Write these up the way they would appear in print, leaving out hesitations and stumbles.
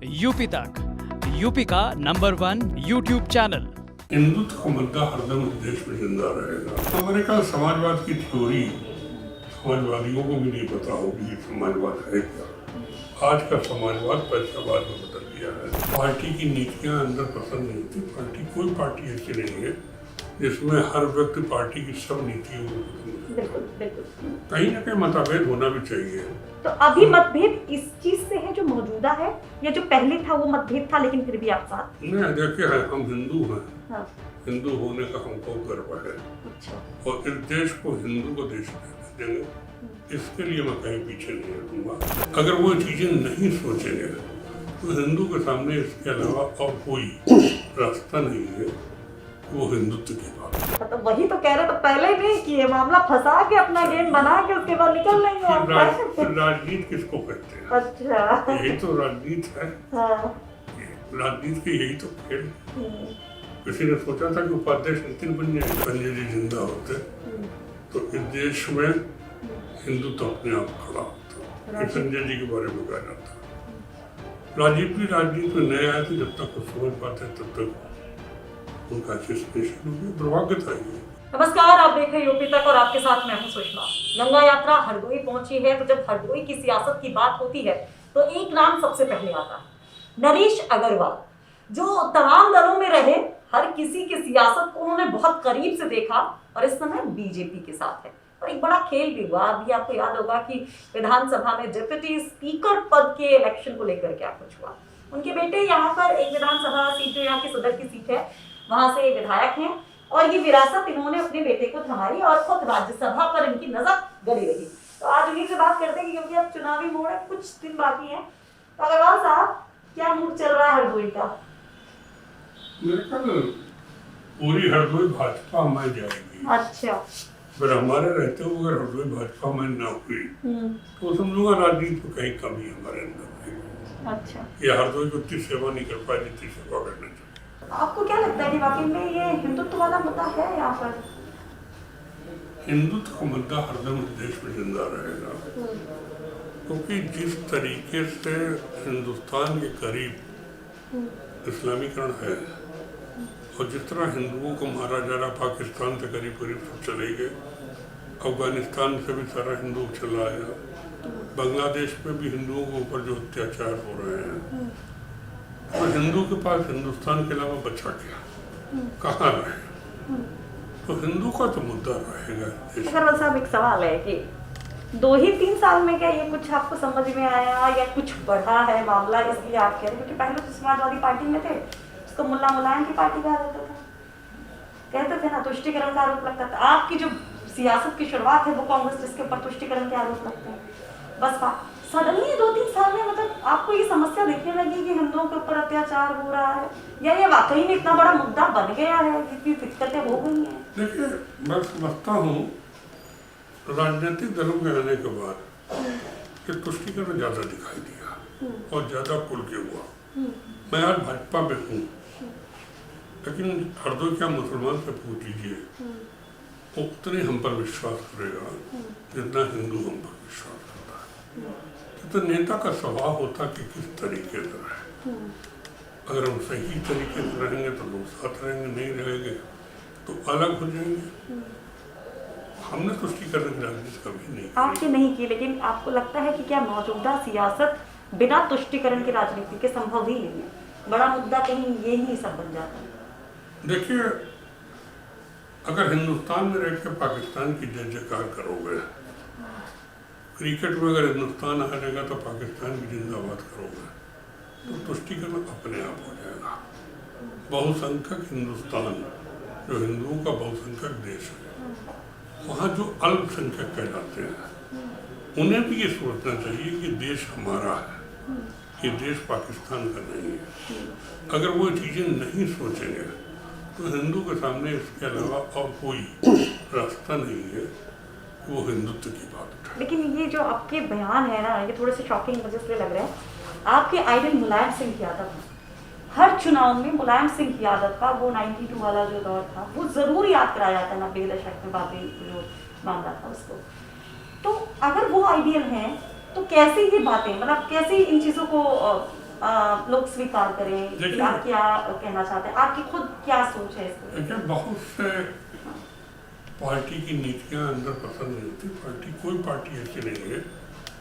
UP तक, UP का number 1 YouTube channel. Hindutva का मुद्दा हरदम इस देश में जिंदा रहेगा। अमेरिका समाजवाद की थ्योरी समाजवादियों को भी नहीं पता होगी कि समाजवाद है क्या। आज का समाजवाद पैसावाद में बदल गया है। पार्टी की नीतियां अंदर पसंद नहीं होती। कोई पार्टी ऐसी नहीं है जिसमें हर व्यक्ति पार्टी की सब नीतियों को पसंद है। कहीं ना कहीं मतभेद होना भी चाहिए। तो अभी मतभेद इस चीज से है जो मौजूदा है, या जो पहले था वो मतभेद था लेकिन फिर भी आप साथ? नहीं, देखिए हम हिंदू हैं। हाँ। हिंदू होने का हमको गर्व है। अच्छा। और इस देश को हिंदू को देश देंगे, इसके लिए मैं कहीं पीछे नहीं हटूंगा। अगर वो चीजें नहीं सोचेंगे तो हिंदू के सामने इसके अलावा और कोई रास्ता नहीं है। वो हिंदुत्व की बात। तो वही तो कह रहे, तो पहले ही नहीं किए, मामला फंसा के अपना गेम बना के उसके बाद निकल लेंगे। राजनीति किसको कहते हैं? अच्छा, यही तो राजनीति है। हाँ। राजनीति के यही तो खेल। किसी ने सोचा था कि उपाध्यक्ष नितिन पंजे जी जिंदा होते तो इस देश में हिंदुत्व अपने आप खड़ा होता। संजय जी के बारे में कहा जाता। राजीव भी राजनीति में नए आए थे, जब तक वो समझ पाते तब तक उनका दुर्भाग्य था। नमस्कार, आप देख रहे हैं यूपी तक और आपके साथ मैं हूं सुषमा। गंगा यात्रा हरदोई पहुंची है, तो जब हरदोई की सियासत की बात होती है तो एक नाम सबसे पहले आता है, नरेश अग्रवाल, जो तमाम दलों में रहे, हर किसी की सियासत को उन्होंने बहुत करीब से देखा और इस समय बीजेपी के साथ है। और एक बड़ा खेल भी हुआ। अभी आपको याद होगा कि विधानसभा में डिप्टी स्पीकर पद के इलेक्शन को लेकर क्या कुछ हुआ। उनके बेटे यहाँ पर एक विधानसभा सीट, जो यहाँ की सदर की सीट है, वहां से विधायक हैं और ये विरासत इन्होंने अपने बेटे को थमाई और खुद राज्यसभा पर इनकी नजर गड़ी रही। तो आज उन्हीं से बात करते हैं, क्योंकि अब चुनावी मोड़ है, कुछ दिन बाकी है। तो अग्रवाल साहब, क्या मूड चल रहा है हरदोई का? मेरे ख्याल पूरी हरदोई भाजपा में जाएगी। अच्छा। फिर हमारे रहते हुए अगर हरदोई भाजपा में न हुई तो समझूंगा राजनीति में कहीं कमी हमारे अंदर। अच्छा। ये हरदोई को उतनी सेवा नहीं कर पाए जितनी सेवा करना चाहिए। आपको क्या लगता है कि वाकई में ये हिंदुत्व वाला मुद्दा है यहाँ पर? हिंदुत्व का मुद्दा हरदम इस देश में जिंदा रहेगा, क्योंकि जिस तरीके से हिंदुस्तान के करीब इस्लामीकरण है और जिस तरह हिंदुओं को मारा जा रहा, पाकिस्तान से करीब करीब सब चले गए, अफगानिस्तान से भी सारा हिंदू चला आया, बांग्लादेश में भी हिंदुओं के ऊपर जो अत्याचार हो रहे हैं, तो हिंदू के पास हिंदुस्तान के अलावा बचा क्या, कहाँ रहे? तो हिंदू का तो मुद्दा रहेगा। अग्रवाल साहब, एक सवाल है कि 2 ही 3 साल में क्या ये कुछ आपको समझ में आया या कुछ बढ़ा है मामला, इसलिए आप कह रहे हैं? क्योंकि पहले तो समाजवादी पार्टी में थे, उसको मुल्ला मुलायम की पार्टी कहा जाता था, कहते थे ना, तुष्टिकरण का आरोप लगता था। आपकी जो सियासत की शुरुआत है वो कांग्रेस, जिसके ऊपर तुष्टिकरण के आरोप लगते हैं, बसपा। सडनली 2-3 साल में मतलब आपको ये समस्या देखने लगी कि हिंदुओं के ऊपर अत्याचार हो रहा है, या ये वाकई में इतना बड़ा मुद्दा बन गया है, जितनी दिक्कतें हो गई हैं? देखिए, मैं समझता हूँ राजनीतिक दलों के आने के बाद ये तुष्टिकरण ज्यादा दिखाई दिया और ज्यादा खुल के हुआ। मैं आज भाजपा में हूँ, लेकिन हरदोई क्या मुसलमान से पूछ लीजिए, वो उतने हम पर विश्वास करेगा जितना हिंदू हम पर विश्वास करता है। तो नेता का स्वभाव होता कि किस तरीके से रहे। अगर हम सही तरीके से रहेंगे तो लोग साथ रहेंगे, नहीं रहेंगे तो अलग हो जाएंगे। हमने तुष्टिकरण की राजनीति कभी नहीं की। आपने नहीं की, लेकिन आपको लगता है कि क्या मौजूदा सियासत बिना तुष्टिकरण की राजनीति के संभव ही नहीं है? बड़ा मुद्दा कहीं ये ही सब बन जाता है। देखिए, अगर हिंदुस्तान में रह के पाकिस्तान की जय जयकार करोगे, क्रिकेट में अगर हिंदुस्तान आ जाएगा तो पाकिस्तान की जिंदाबाद करोगे, तो तुष्टिकरण अपने आप हो जाएगा। बहुसंख्यक हिंदुस्तान, जो हिंदुओं का बहुसंख्यक देश है, वहाँ जो अल्पसंख्यक कहलाते हैं, उन्हें भी ये सोचना चाहिए कि देश हमारा है, ये देश पाकिस्तान का नहीं है। अगर वो चीज़ें नहीं सोचेंगे तो हिंदू के सामने इसके अलावा और कोई रास्ता नहीं है। वो हिंदुत्व की बात है। लेकिन ये जो आपके बयान है ना, ये थोड़े से शॉकिंग मुझे इसलिए लग रहे हैं। आपके आइडल मुलायम सिंह यादव, हर चुनाव में मुलायम सिंह यादव का वो 92 वाला जो दौर था वो जरूर याद कराया जाता है, 90 के दशक में बातें जो मामला था उसको। तो अगर वो आइडियल हैं तो कैसे ये बातें, मतलब कैसे इन चीज़ों को लोग स्वीकार करें कि देखिए- आप क्या कहना चाहते हैं, आपकी खुद क्या सोच है इसको? देखिए, बहुत से पार्टी की नीतियां अंदर पसंद नहीं होती। कोई पार्टी ऐसी नहीं है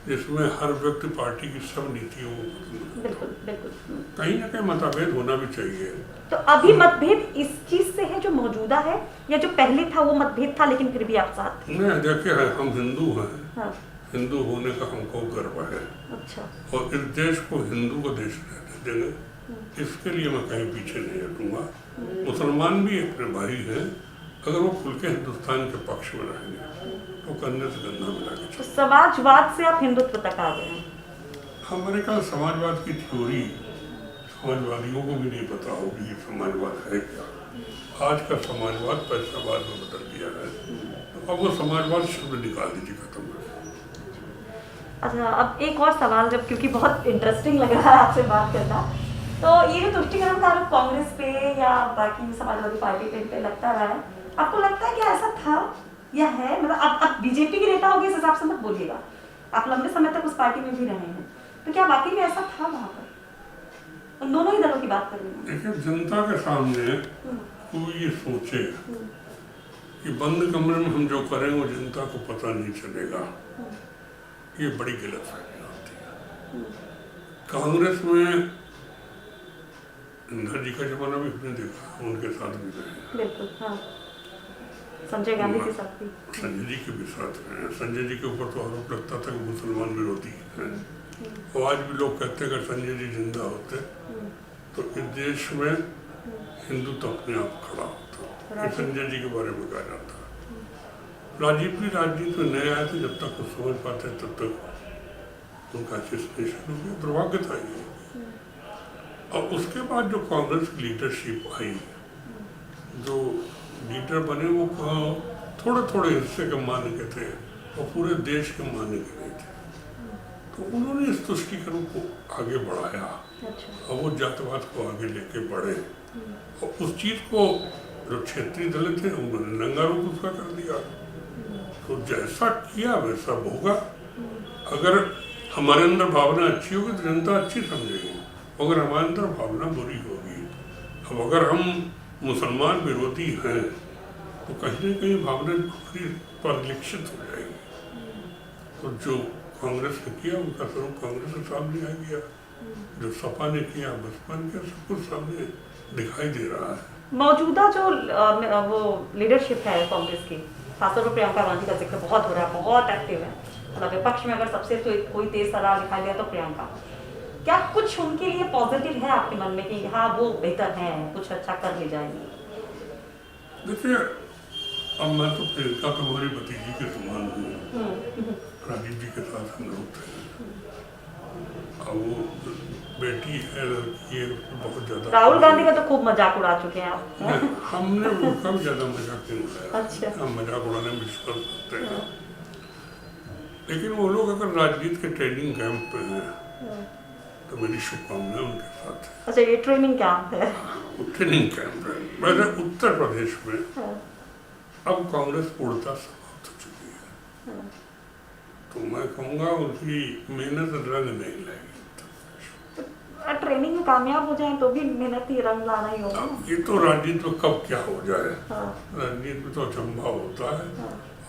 जिसमें हर व्यक्ति पार्टी की सब नीतियों को पसंद करता है। बिल्कुल बिल्कुल। कहीं ना कहीं मतभेद होना भी चाहिए। तो अभी मतभेद इस चीज से है जो मौजूदा है, या जो पहले था वो मतभेद था लेकिन फिर भी आप साथ? नहीं, देखिए, हम हिंदू हैं। हाँ। हिंदू होने का हमको गर्व है अच्छा। और इस देश को हिंदू का देश रहने देंगे, इसके लिए मैं कहीं पीछे नहीं हटूंगा। मुसलमान भी अपने भाई हैं, अगर वो खुल के हिंदुस्तान के पक्ष में रहेंगे तो कंधे से कंधा मिला के तो चलेंगे। समाजवाद से आप हिंदुत्व तक आ गए हैं? हमारे ख्याल समाजवाद की थ्योरी समाजवादियों को भी नहीं पता होगी कि समाजवाद है क्या। आज का समाजवाद पैसावाद में बदल गया है, तो अब वो समाजवाद शब्द निकाल दीजिए, खत्म है। अच्छा, अब एक और सवाल, जब क्योंकि बहुत इंटरेस्टिंग लग रहा है आपसे बात करना, तो ये जो तुष्टिकरण का आरोप कांग्रेस पे या बाकी समाजवादी पार्टी पे इन पे लगता रहा है, आपको लगता है कि ऐसा था या है? मतलब आप बीजेपी के नेता होंगे, इस हिसाब से मत बोलिएगा, आप लंबे समय तक उस पार्टी में भी रहे हैं, तो क्या वाकई में ऐसा था वहां पर? उन दोनों ही दलों की बात कर रही हूँ। देखिए, जनता के सामने कोई ये सोचे कि बंद कमरे में हम जो करें वो जनता को पता नहीं चलेगा, ये बड़ी गलतफहमी होती है। कांग्रेस में इंदिरा जी का जमाना भी हमने देखा, उनके साथ भी रहे। बिल्कुल, हाँ। संजय गांधी के साथ भी, संजय जी के भी साथ रहे। संजय जी के ऊपर तो आरोप लगता था कि मुसलमान विरोधी हैं, और आज भी लोग कहते हैं अगर संजय जी जिंदा होते तो इस देश में हिंदू तो अपने आप खड़ा होता। ये संजय जी के बारे में कहा जाता है। राजीव भी राजनीति में नए आए थे, जब तक कुछ समझ पाते तब तक उनका एसोसिएशन हो गया, दुर्भाग्य था ये। और उसके बाद जो कांग्रेस की लीडरशिप आई, जो लीडर बने वो थोड़े थोड़े हिस्से के माने के थे और पूरे देश के माने के नहीं थे, तो उन्होंने इस तुष्टीकरण को आगे बढ़ाया। अच्छा। और वो जातिवाद को आगे लेके बढ़े और उस चीज को जो क्षेत्रीय दल थे उन्होंने नंगा रूप उसका कर दिया। तो जैसा किया वैसा होगा। अगर हमारे अंदर भावना अच्छी होगी तो जनता अच्छी समझेगी, अगर हमारे अंदर भावना बुरी होगी, अब अगर हम मुसलमान विरोधी हैं तो कहीं ना कहीं भावना बुरी परिलक्षित हो जाएगी। तो जो कांग्रेस ने किया उनका स्वरूप कांग्रेस के सामने आ गया, जो सपा ने किया बसपा ने किया, सब कुछ सामने दिखाई दे रहा है। मौजूदा जो वो लीडरशिप है कांग्रेस की, खासतौर पर प्रियंका गांधी का जिक्र बहुत हो रहा है, बहुत एक्टिव है, मतलब विपक्ष में अगर सबसे तो कोई तेज तर्रार दिखाई दिया तो प्रियंका। क्या कुछ उनके लिए पॉजिटिव है आपके मन में कि हाँ वो बेहतर हैं, कुछ अच्छा कर ले जाएंगे? देखिए, अब मैं तो प्रियंका तो हमारी भतीजी के समान हूँ, राजीव जी के साथ हम लोग थे। अब वो बेटी है, लड़की है, बहुत ज्यादा। राहुल गांधी का तो खूब मजाक उड़ा चुके हैं आप। हमने उनका भी ज्यादा मजाक नहीं उड़ाया। अच्छा। हम मजाक उड़ाने में विश्वास करते हैं, लेकिन वो लोग अगर राजनीति के ट्रेनिंग कैंप पे हैं तो मेरी शुभकामनाएं उनके साथ है। अच्छा, ये ट्रेनिंग कैंप है? ट्रेनिंग कैंप है। वैसे उत्तर प्रदेश में अब कांग्रेस पूर्णतः समाप्त हो चुकी है, तो मैं कहूँगा उनकी मेहनत रंग नहीं लाएगी। ट्रेनिंग में कामयाब हो जाए तो भी मेहनत ही रंग लाना ही होगा। ये तो राजनीति में कब क्या हो जाए, हाँ। राजनीति में तो अचंभा होता है,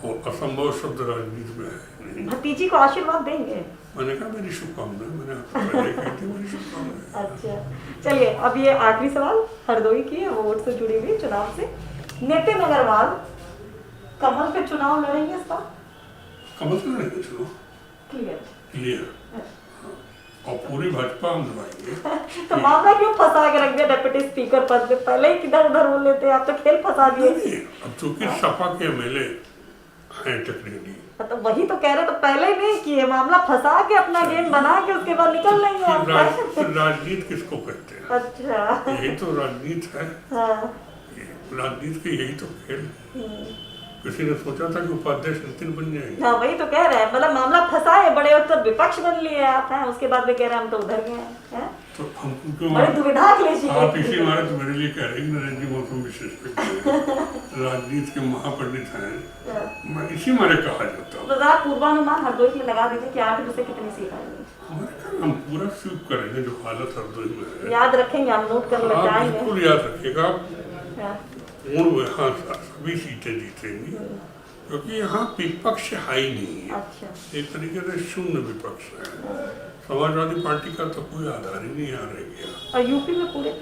और असंभव शब्द राजनीति में है नहीं। भतीजी को आशीर्वाद देंगे? मैंने कहा मेरी शुभकामनाएं, मैंने आपको पहले कही थी मेरी शुभकामनाएं। अच्छा, चलिए अब ये आखिरी सवाल हरदोई की है, वोट से जुड़ी हुई, चुनाव से। नितिन अग्रवाल कमल पे चुनाव लड़ेंगे इस बार? कमल से लड़ेंगे चुनाव, क्लियर। और पूरी भाजपा हम लड़ाएंगे। तो मामला क्यों फंसा के रख दिया डिप्टी स्पीकर पद पे? पहले ही किधर उधर बोल लेते हैं, आप तो खेल फंसा दिए। अब चूंकि सपा के एमएलए हैं टेक्निकली, तो वही तो कह रहे, तो पहले ही नहीं किए, मामला फंसा के अपना गेम बना के उसके बाद निकल लेंगे आप। राजनीति किसको कहते हैं? अच्छा, यही तो राजनीति है। हाँ। राजनीति के यही तो खेल। किसी ने सोचा था कि उपाध्यक्ष नितिन बन जाएंगे? हाँ, वही तो कह रहे हैं, मतलब मामला फंसा है, बड़े और तो विपक्ष बन लिए आप हैं, उसके बाद भी कह रहे हैं हम तो उधर गए हैं। तो हमको क्यों बड़ी दुविधा के लिए आप इसी मारे तो मेरे लिए कह रहे हैं नरेंद्र जी मौसम विशेषज्ञ राजनीति के महापंडित हैं, मैं इसी मारे कहा जाता हूँ। तो पूर्वानुमान हरदोई में लगा दीजिए कि 8 में से कितनी सीट आएगी? हमारे घर हम पूरा स्वीप करेंगे जो हालत हरदोई में है। याद रखेंगे, हम नोट कर लेते आप आएंगे। बिल्कुल याद रखिएगा, हाँ, पूर्ण यहाँ सभी सीटें जीतेंगी, क्योंकि यहाँ विपक्ष है ही नहीं है। अच्छा, एक तरीके से शून्य विपक्ष है। समाजवादी पार्टी का तो कोई आधार ही नहीं यहाँ रह गया। और यूपी में पूरे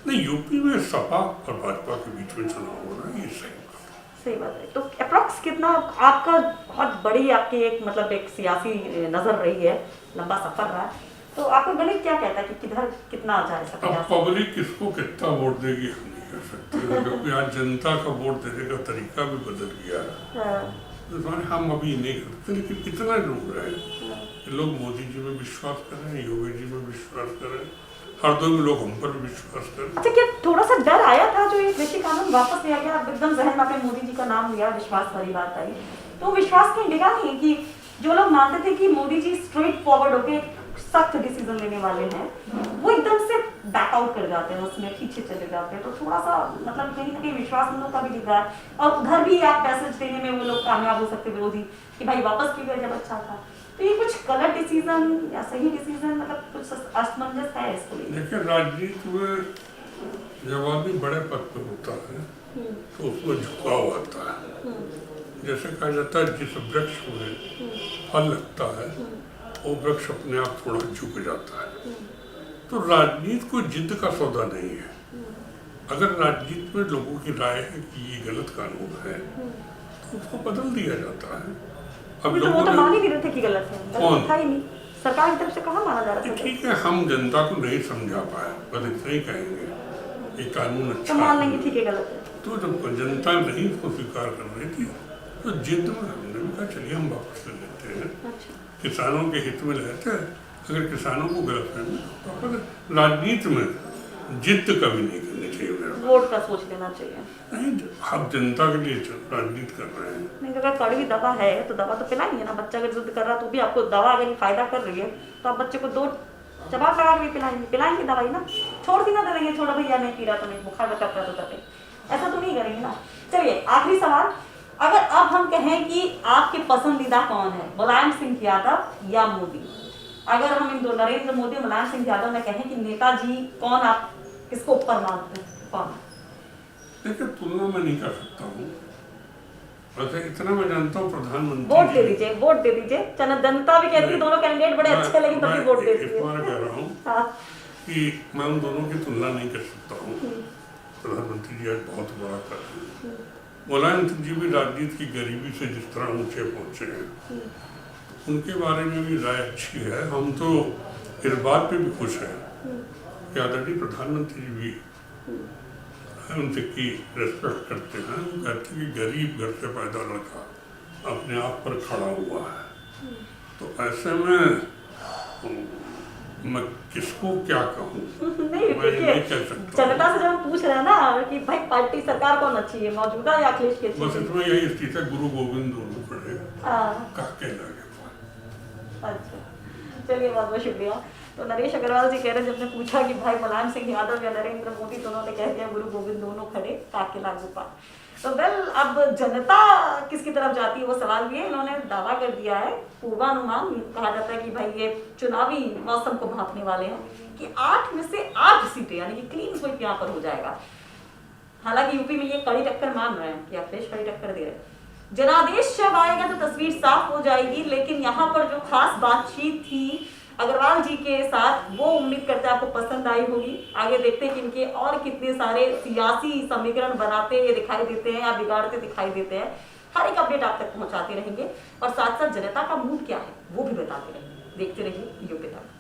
नहीं, यूपी में सपा और भाजपा के बीच में चुनाव हो रहा है, ये सही बात है। सही बात है। तो अप्रॉक्स कितना आपका बहुत बड़ी आपकी एक मतलब एक सियासी नजर रही है, लंबा सफर रहा है, तो आपका गणित क्या कहता है कि किधर कितना आ जा सकता अब है? पब्लिक किसको कितना वोट देगी हम नहीं कह सकते हैं, क्योंकि आज जनता का वोट देने का तरीका भी बदल गया है। हाँ, तो हम अभी नहीं करते, लेकिन इतना जरूर है कि लोग मोदी जी में विश्वास करें, योगी जी में विश्वास करें, हर दो में लोग हम पर भी विश्वास करें। अच्छा, क्या थोड़ा सा डर आया था जो ये कृषि कानून वापस लिया गया, अब एकदम जहन में आपने मोदी जी का नाम लिया, विश्वास वाली बात आई, तो विश्वास कहीं डिगा नहीं कि जो लोग मानते थे कि मोदी जी स्ट्रेट फॉरवर्ड होके सख्त डिसीजन लेने वाले हैं, वो एकदम से बैक आउट कर जाते हैं, उसमें पीछे चले जाते हैं, तो थोड़ा सा मतलब कहीं ना कहीं विश्वास हम लोग का भी दिख रहा है। और उधर भी आप मैसेज देने में वो लोग कामयाब हो सकते विरोधी कि भाई वापस क्यों गए जब अच्छा था। तो ये कुछ गलत डिसीजन या सही डिसीजन, मतलब कुछ असमंजस है इसको लेकर? देखिए, राजनीति में जब आदमी बड़े पद पर होता है तो उसमें झुकाव आता है। जैसे कहा जाता है जिस वृक्ष में फल लगता है वो वृक्ष अपने आप थोड़ा झुक जाता है। तो राजनीति कोई जिद का सौदा नहीं है। अगर राजनीति में लोगों की राय है कि ये गलत कानून है तो उसको बदल दिया जाता है। अब वो लोगों तो ने मान ही नहीं रहे थे कि गलत है, कौन? गलत था ही नहीं, सरकार की तरफ से कहाँ माना जा रहा था? ठीक है, हम जनता को नहीं समझा पाए, बस इतना ही कहेंगे ये कानून तो अच्छा मान है। लेंगे ठीक है गलत है। तो जब जनता नहीं इसको स्वीकार कर रही थी तो जिद में हमने भी कहा चलिए हम वापस ले लेते हैं, अच्छा, किसानों के हित में लेते हैं। अगर किसानों को गलत फहमी तो वापस राजनीति में जिद कभी नहीं करनी चाहिए मेरा। वोट का सोच लेना चाहिए। नहीं, हम जनता के लिए राजनीति कर रहे हैं। नहीं, अगर कड़वी दवा है तो दवा तो पिलाएंगे ना। बच्चा अगर जिद कर रहा तो भी आपको दवा अगर ये फायदा कर रही है तो आप बच्चे को 2 चबाक लगा के पिलाएंगे दवाई ना, छोड़ दी ना दे देंगे, छोड़ो भैया नहीं पी रहा तो नहीं, बुखार बचा तो तपे, ऐसा तो नहीं करेंगे ना। चलिए आखिरी सवाल, अगर अब हम कहें कि आपके पसंदीदा कौन है, मुलायम सिंह यादव या मोदी? अगर हम इन दो नरेंद्र मोदी और मुलायम सिंह यादव में कहें कि नेताजी कौन, आप किसको ऊपर मानते हैं, कौन? देखिए, तुलना मैं नहीं कर सकता हूँ, वैसे इतना मैं जानता हूँ प्रधानमंत्री वोट दे दीजिए, वोट दे दीजिए। जनता भी कहती है दोनों कैंडिडेट बड़े अच्छे, लेकिन तब भी वोट दे इस बार कह रहा हूँ दीजिए। हाँ, कि मैं उन दोनों की तुलना नहीं कर सकता हूँ। प्रधानमंत्री जी आज बहुत बड़ा कर रहे हैं, मुलायम सिंह जी भी राजनीति की गरीबी से जिस तरह ऊंचे पहुंचे हैं उनके बारे में भी राय अच्छी है। हम तो इस बात पे भी खुश हैं कि आदरणीय प्रधानमंत्री जी भी उनसे की रेस्पेक्ट करते हैं। वो कहते हैं कि गरीब घर से पैदा लड़का अपने आप पर खड़ा हुआ है। तो ऐसे में मैं किसको क्या कहूँ, नहीं मैं ये नहीं देखिए, कह सकता। जनता से जब हम पूछ रहे हैं ना कि भाई पार्टी सरकार कौन अच्छी है, मौजूदा या अखिलेश की अच्छी बस है? इसमें यही स्थिति है, गुरु गोविंद दोनों पढ़े हाँ, काके लगे। अच्छा, चलिए बहुत बहुत शुक्रिया। तो नरेश अग्रवाल जी कह रहे हैं, जब ने पूछा कि भाई मुलायम सिंह यादव या नरेंद्र मोदी, तो उन्होंने कह दिया गुरु गोविंद दोनों खड़े काके लागू पा। तो वेल, अब जनता किसकी तरफ जाती है वो सवाल भी है। इन्होंने दावा कर दिया है, पूर्वानुमान कहा जाता है कि भाई ये चुनावी मौसम को भांपने वाले हैं कि 8 में से 8 सीटें यानी कि क्लीन स्वीप यहाँ पर हो जाएगा। हालांकि यूपी में ये कड़ी टक्कर मान रहे हैं कि अखिलेश कड़ी टक्कर दे रहे हैं। जनादेश जब आएगा तो तस्वीर साफ हो जाएगी, लेकिन यहाँ पर जो खास बातचीत थी अग्रवाल जी के साथ वो उम्मीद करते हैं आपको पसंद आई होगी। आगे देखते हैं कि इनके और कितने सारे सियासी समीकरण बनाते दिखाई देते हैं या बिगाड़ते दिखाई देते हैं। हर एक अपडेट आप तक पहुंचाते रहेंगे और साथ साथ जनता का मूड क्या है वो भी बताते रहेंगे। देखते रहिए यूपी तक।